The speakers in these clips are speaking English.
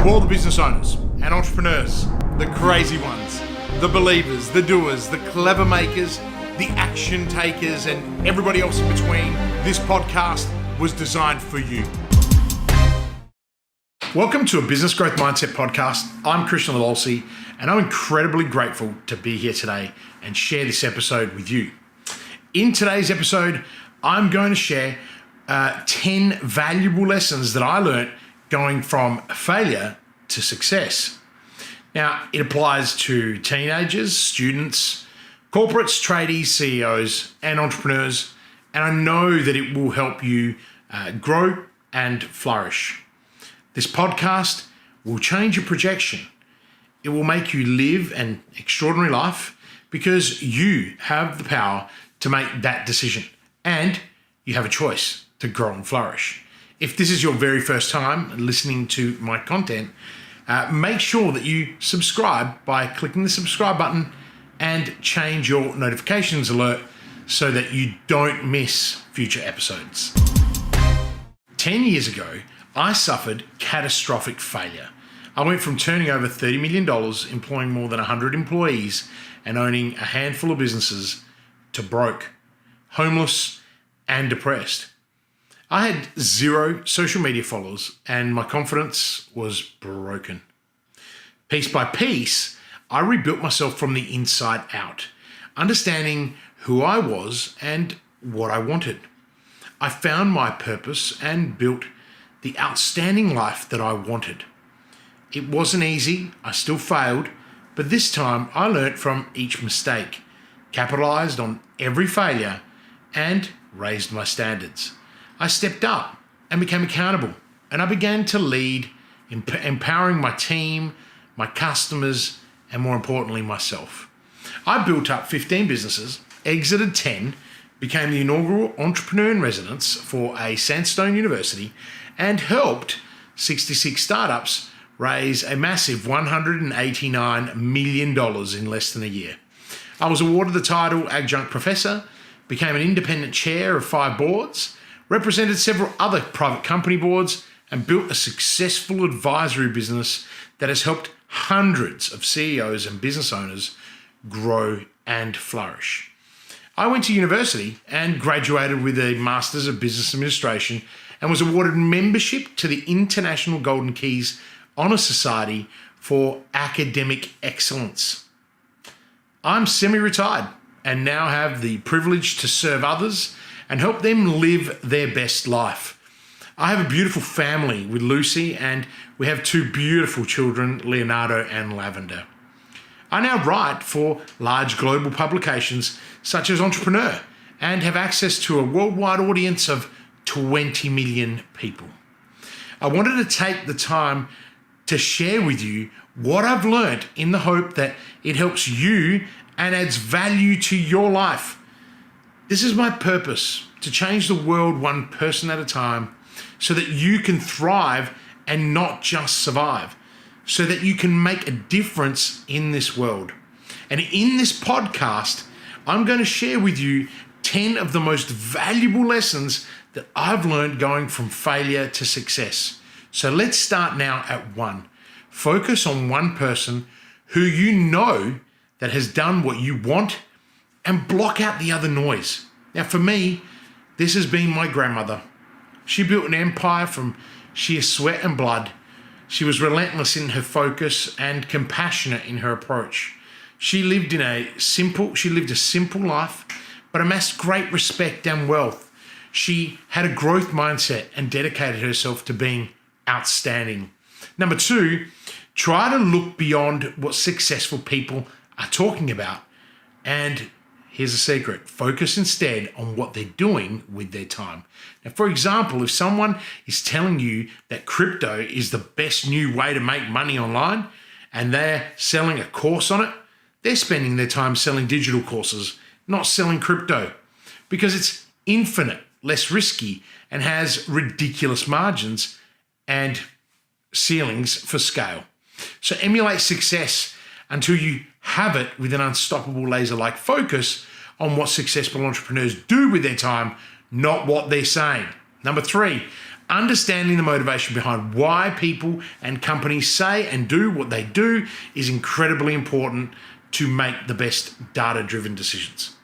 To all the business owners and entrepreneurs, the crazy ones, the believers, the doers, the clever makers, the action takers, and everybody else in between, this podcast was designed for you. Welcome to a Business Growth Mindset podcast. I'm Kristian Livolsi, and I'm incredibly grateful to be here today and share this episode with you. In today's episode, I'm going to share 10 valuable lessons that I learned going from failure to success. Now, it applies to teenagers, students, corporates, tradies, CEOs, and entrepreneurs, and I know that it will help you grow and flourish. This podcast will change your projection. It will make you live an extraordinary life because you have the power to make that decision and you have a choice to grow and flourish. If this is your very first time listening to my content, make sure that you subscribe by clicking the subscribe button and change your notifications alert so that you don't miss future episodes. 10 years ago, I suffered catastrophic failure. I went from turning over $30 million, employing more than 100 employees, and owning a handful of businesses to broke, homeless, and depressed. I had 0 social media followers, and my confidence was broken. Piece by piece, I rebuilt myself from the inside out, understanding who I was and what I wanted. I found my purpose and built the outstanding life that I wanted. It wasn't easy, I still failed, but this time I learnt from each mistake, capitalized on every failure, and raised my standards. I stepped up and became accountable, and I began to lead, empowering my team, my customers, and more importantly, myself. I built up 15 businesses, exited 10, became the inaugural entrepreneur in residence for a Sandstone University, and helped 66 startups raise a massive $189 million in less than a year. I was awarded the title adjunct professor, became an independent chair of 5 boards, represented several other private company boards, and built a successful advisory business that has helped hundreds of CEOs and business owners grow and flourish. I went to university and graduated with a Master's of Business Administration and was awarded membership to the International Golden Keys Honor Society for academic excellence. I'm semi-retired and now have the privilege to serve others and help them live their best life. I have a beautiful family with Lucy, and we have 2 beautiful children, Leonardo and Lavender. I now write for large global publications such as Entrepreneur and have access to a worldwide audience of 20 million people. I wanted to take the time to share with you what I've learned in the hope that it helps you and adds value to your life. This is my purpose, to change the world one person at a time so that you can thrive and not just survive, so that you can make a difference in this world. And in this podcast, I'm going to share with you 10 of the most valuable lessons that I've learned going from failure to success. So let's start now at 1. Focus on one person who you know that has done what you want and block out the other noise. Now for me, this has been my grandmother. She built an empire from sheer sweat and blood. She was relentless in her focus and compassionate in her approach. She lived a simple life, but amassed great respect and wealth. She had a growth mindset and dedicated herself to being outstanding. Number 2, try to look beyond what successful people are talking about. And here's a secret: focus instead on what they're doing with their time. Now, for example, if someone is telling you that crypto is the best new way to make money online and they're selling a course on it, they're spending their time selling digital courses, not selling crypto, because it's infinite, less risky, and has ridiculous margins and ceilings for scale. So emulate success until you have it with an unstoppable laser-like focus on what successful entrepreneurs do with their time, not what they're saying. Number 3, Understanding the motivation behind why people and companies say and do what they do is incredibly important to make the best data-driven decisions.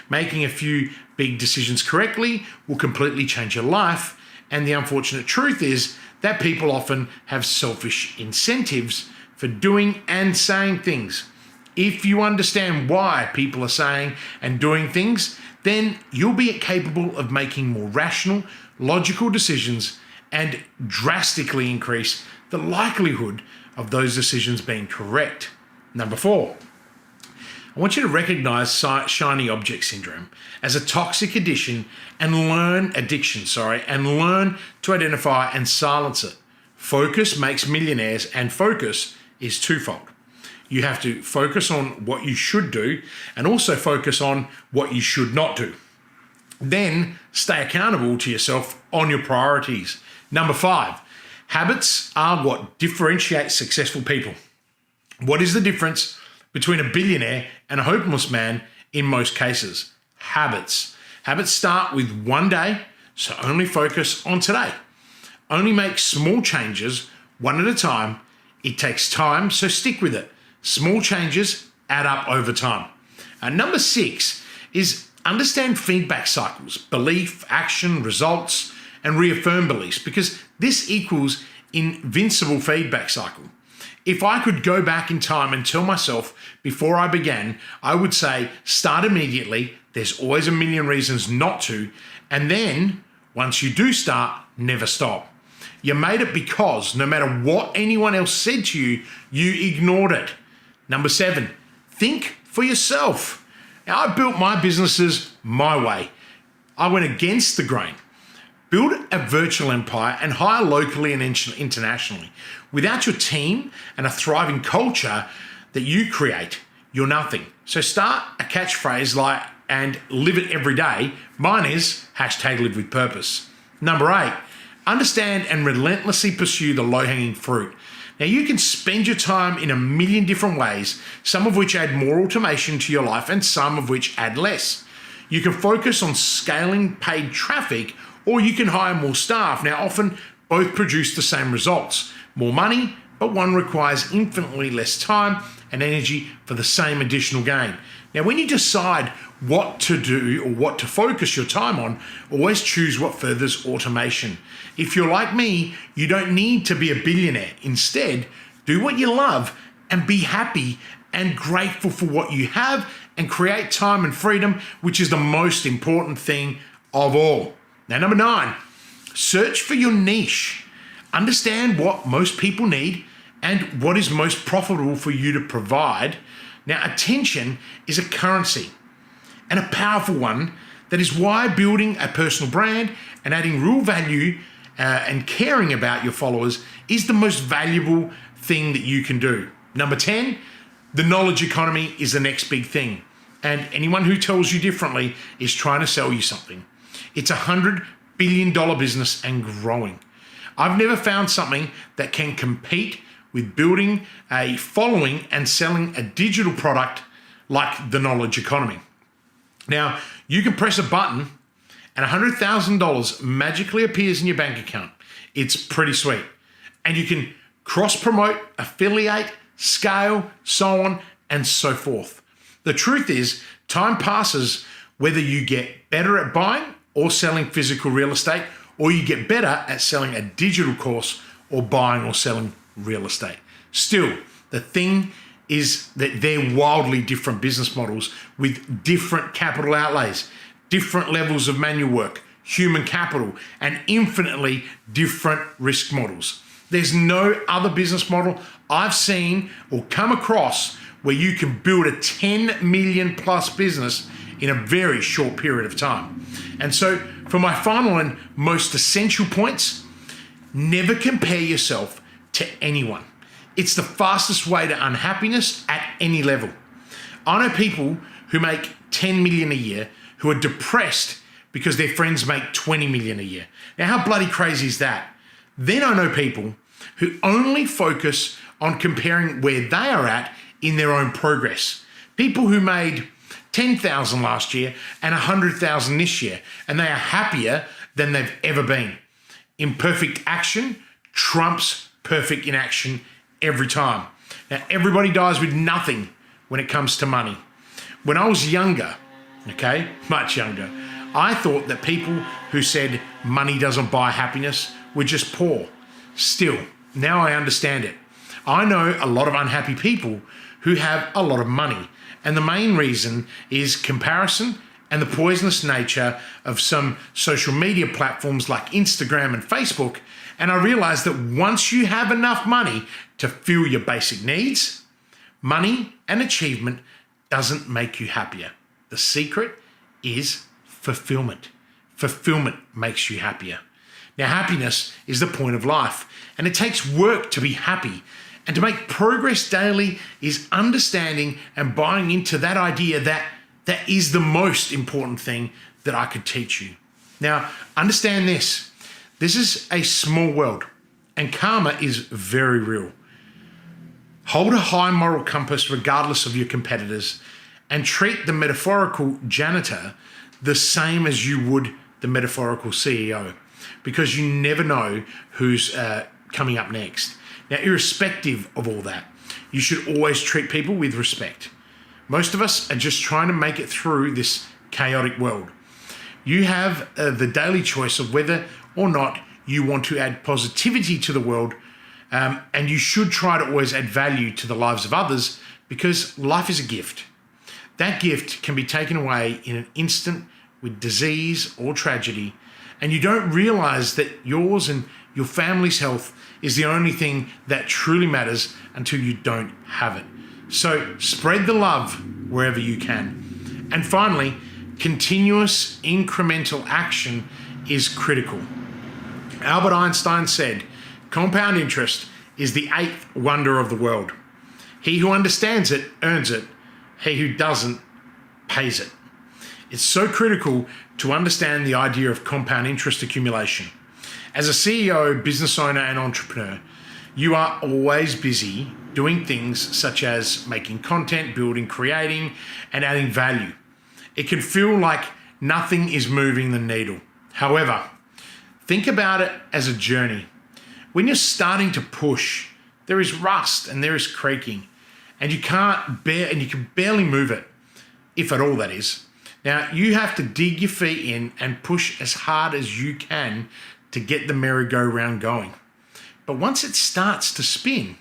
Making a few big decisions correctly will completely change your life, and the unfortunate truth is that people often have selfish incentives for doing and saying things. If you understand why people are saying and doing things, then you'll be capable of making more rational, logical decisions and drastically increase the likelihood of those decisions being correct. Number 4, I want you to recognize shiny object syndrome as a toxic addiction and learn to identify and silence it. Focus makes millionaires, and focus is twofold. You have to focus on what you should do and also focus on what you should not do. Then stay accountable to yourself on your priorities. Number 5, habits are what differentiates successful people. What is the difference between a billionaire and a hopeless man in most cases? Habits. Habits start with one day, so only focus on today. Only make small changes one at a time. It takes time, so stick with it. Small changes add up over time. Number 6 is understand feedback cycles, belief, action, results, and reaffirm beliefs, because this equals invincible feedback cycle. If I could go back in time and tell myself before I began, I would say start immediately. There's always a million reasons not to. And then once you do start, never stop. You made it because no matter what anyone else said to you, you ignored it. Number 7, think for yourself. Now, I built my businesses my way. I went against the grain. Build a virtual empire and hire locally and internationally. Without your team and a thriving culture that you create, you're nothing. So start a catchphrase like, and live it every day. Mine is #live with purpose. Number 8, understand and relentlessly pursue the low-hanging fruit. Now, you can spend your time in a million different ways, some of which add more automation to your life and some of which add less. You can focus on scaling paid traffic, or you can hire more staff. Now, often both produce the same results, more money, but one requires infinitely less time and energy for the same additional gain. Now, when you decide what to do or what to focus your time on, always choose what furthers automation. If you're like me, you don't need to be a billionaire. Instead, do what you love and be happy and grateful for what you have and create time and freedom, which is the most important thing of all. Now, number 9, search for your niche. Understand what most people need and what is most profitable for you to provide. Now, attention is a currency, and a powerful one. That is why building a personal brand and adding real value and caring about your followers is the most valuable thing that you can do. Number 10, the knowledge economy is the next big thing. And anyone who tells you differently is trying to sell you something. It's a $100 billion business and growing. I've never found something that can compete with building a following and selling a digital product like the knowledge economy. Now, you can press a button and $100,000 magically appears in your bank account. It's pretty sweet. And you can cross-promote, affiliate, scale, so on and so forth. The truth is, time passes whether you get better at buying or selling physical real estate, or you get better at selling a digital course or buying or selling real estate. Still, the thing is that they're wildly different business models with different capital outlays, different levels of manual work, human capital, and infinitely different risk models. There's no other business model I've seen or come across where you can build a 10 million plus business in a very short period of time. And so for my final and most essential points, never compare yourself to anyone. It's the fastest way to unhappiness at any level. I know people who make 10 million a year who are depressed because their friends make 20 million a year. Now, how bloody crazy is that? Then I know people who only focus on comparing where they are at in their own progress. People who made 10,000 last year and 100,000 this year, and they are happier than they've ever been. Imperfect action trumps perfect inaction every time. Now, everybody dies with nothing when it comes to money. When I was younger, okay, much younger, I thought that people who said money doesn't buy happiness were just poor. Still, now I understand it. I know a lot of unhappy people who have a lot of money, and the main reason is comparison and the poisonous nature of some social media platforms like Instagram and Facebook. And I realized that once you have enough money to fill your basic needs, money and achievement doesn't make you happier. The secret is fulfillment. Fulfillment makes you happier. Now, happiness is the point of life, and it takes work to be happy. And to make progress daily is understanding and buying into that idea that is the most important thing that I could teach you. Now, understand this. This is a small world, and karma is very real. Hold a high moral compass regardless of your competitors, and treat the metaphorical janitor the same as you would the metaphorical CEO, because you never know who's coming up next. Now, irrespective of all that, you should always treat people with respect. Most of us are just trying to make it through this chaotic world. You have the daily choice of whether or not you want to add positivity to the world, and you should try to always add value to the lives of others, because life is a gift. That gift can be taken away in an instant with disease or tragedy, and you don't realize that yours and your family's health is the only thing that truly matters until you don't have it. So spread the love wherever you can. And finally, continuous incremental action is critical. Albert Einstein said, compound interest is the eighth wonder of the world. He who understands it earns it. He who doesn't pays it. It's so critical to understand the idea of compound interest accumulation. As a CEO, business owner, and entrepreneur, you are always busy doing things such as making content, building, creating, and adding value. It can feel like nothing is moving the needle. However, think about it as a journey. When you're starting to push, there is rust and there is creaking, and you can barely move it, if at all that is. Now, you have to dig your feet in and push as hard as you can to get the merry-go-round going. But once it starts to spin,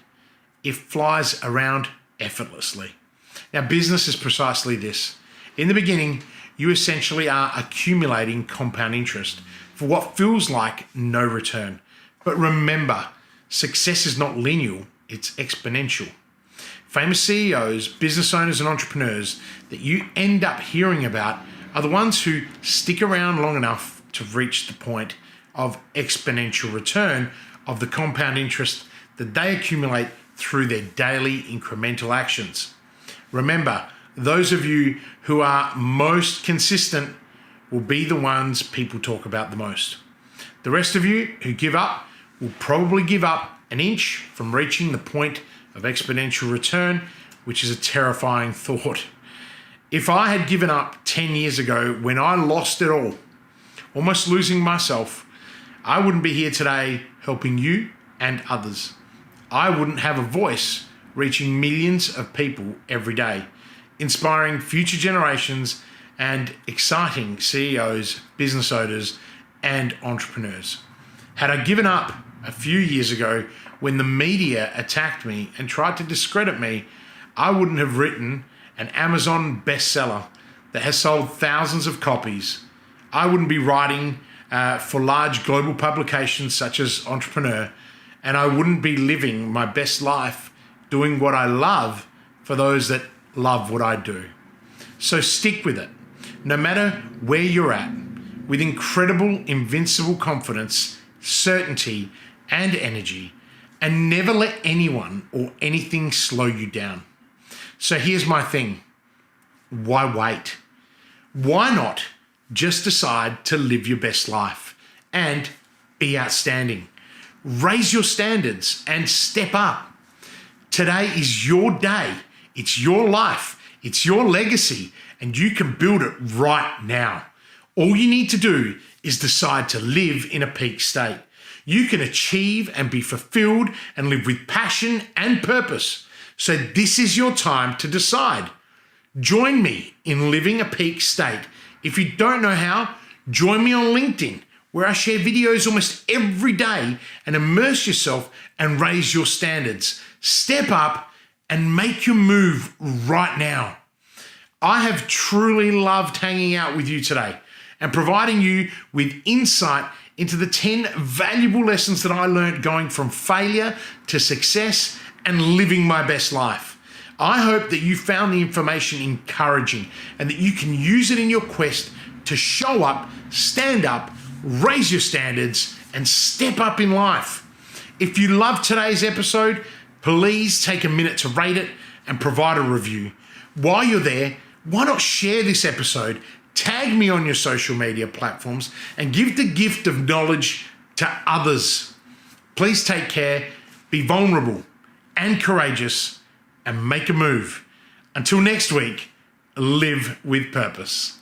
it flies around effortlessly. Now, business is precisely this. In the beginning, you essentially are accumulating compound interest for what feels like no return. But remember, success is not linear, it's exponential. Famous CEOs, business owners, and entrepreneurs that you end up hearing about are the ones who stick around long enough to reach the point of exponential return of the compound interest that they accumulate through their daily incremental actions. Remember, those of you who are most consistent will be the ones people talk about the most. The rest of you who give up will probably give up an inch from reaching the point of exponential return, which is a terrifying thought. If I had given up 10 years ago when I lost it all, almost losing myself, I wouldn't be here today helping you and others. I wouldn't have a voice reaching millions of people every day, inspiring future generations and exciting CEOs, business owners, and entrepreneurs. Had I given up a few years ago when the media attacked me and tried to discredit me, I wouldn't have written an Amazon bestseller that has sold thousands of copies. I wouldn't be writing for large global publications such as Entrepreneur, and I wouldn't be living my best life doing what I love for those that love what I do. So stick with it, no matter where you're at, with incredible, invincible confidence, certainty, and energy, and never let anyone or anything slow you down. So here's my thing. Why wait? Why not just decide to live your best life and be outstanding? Raise your standards and step up. Today is your day. It's your life. It's your legacy, and you can build it right now. All you need to do is decide to live in a peak state. you can achieve and be fulfilled and live with passion and purpose. So this is your time to decide. Join me in living a peak state. If you don't know how, join me on LinkedIn, where I share videos almost every day, and immerse yourself and raise your standards. Step up and make your move right now. I have truly loved hanging out with you today and providing you with insight into the 10 valuable lessons that I learned going from failure to success and living my best life. I hope that you found the information encouraging and that you can use it in your quest to show up, stand up, raise your standards, and step up in life. If you loved today's episode, please take a minute to rate it and provide a review. While you're there, why not share this episode, tag me on your social media platforms, and give the gift of knowledge to others. Please take care, be vulnerable and courageous, and make a move. Until next week, live with purpose.